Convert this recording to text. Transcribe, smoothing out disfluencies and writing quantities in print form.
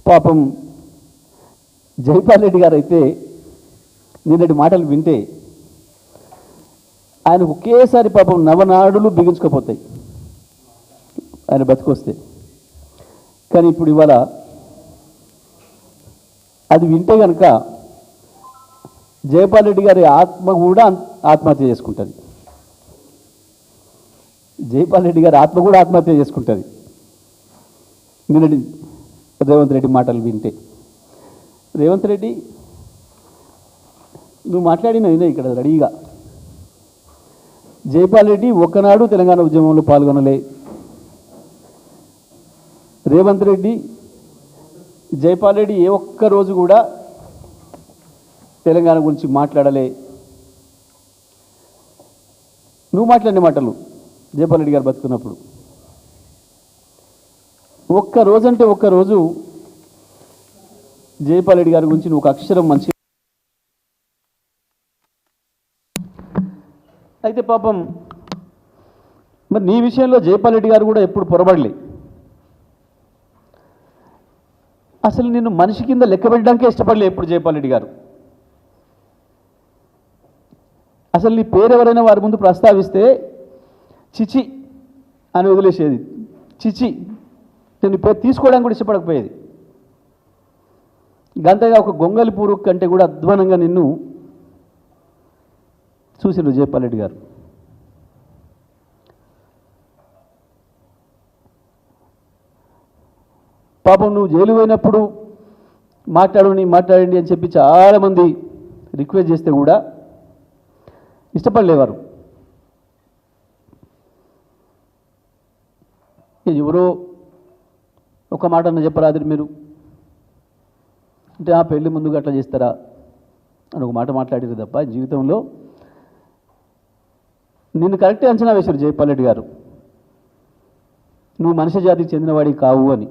పాపం జైపాల్ రెడ్డి గారు అయితే నిన్నటి మాటలు వింటే ఆయనకు ఒకేసారి పాపం నవనాడులు బిగించుకోపోతాయి ఆయన బతికొస్తే. కానీ ఇప్పుడు ఇవాళ అది వింటే కనుక జైపాల్ రెడ్డి గారి ఆత్మ కూడా ఆత్మహత్య చేసుకుంటుంది. జైపాల్ రెడ్డి గారి ఆత్మ కూడా ఆత్మహత్య చేసుకుంటుంది నిన్నటి రేవంత్ రెడ్డి మాటలు వింటే. రేవంత్ రెడ్డి నువ్వు మాట్లాడిన ఇక్కడ రెడీగా జైపాల్ రెడ్డి ఒక్కనాడు తెలంగాణ ఉద్యమంలో పాల్గొనలే. రేవంత్ రెడ్డి జైపాల్ రెడ్డి ఏ ఒక్క రోజు కూడా తెలంగాణ గురించి మాట్లాడలే. నువ్వు మాట్లాడిన మాటలు జైపాల్ రెడ్డి గారు బతుకున్నప్పుడు ఒక్కరోజు అంటే ఒక్కరోజు జైపాల్ రెడ్డి గారి గురించి నువ్వు ఒక అక్షరం మంచి. అయితే పాపం మరి నీ విషయంలో జైపాల్ రెడ్డి గారు కూడా ఎప్పుడు పొరబడలే. అసలు నిన్ను మనిషి కింద లెక్క పెట్టడానికే ఇష్టపడలే ఎప్పుడు జైపాల్ రెడ్డి గారు. అసలు నీ పేరు ఎవరైనా వారి ముందు ప్రస్తావిస్తే చిచి అని వదిలేసేది. చిచి నేను పేరు తీసుకోవడానికి కూడా ఇష్టపడకపోయేది. గంతగా ఒక గొంగలి పూరు కంటే కూడా అధ్వానంగా నిన్ను చూసిండు జైపాల్ రెడ్డి గారు. పాపం నువ్వు జైలు పోయినప్పుడు మాట్లాడండి అని చెప్పి చాలామంది రిక్వెస్ట్ చేస్తే కూడా ఇష్టపడలేవారు. ఎవరో ఒక మాట అన్న చెప్పరాదు మీరు అంటే ఆ పెళ్ళి ముందుగా అట్లా చేస్తారా అని ఒక మాట మాట్లాడారు తప్ప జీవితంలో నిన్ను కరెక్టే అంచనా వేశారు జైపాల్ రెడ్డి గారు. నువ్వు మనిషి జాతికి చెందినవాడికి కావు అని.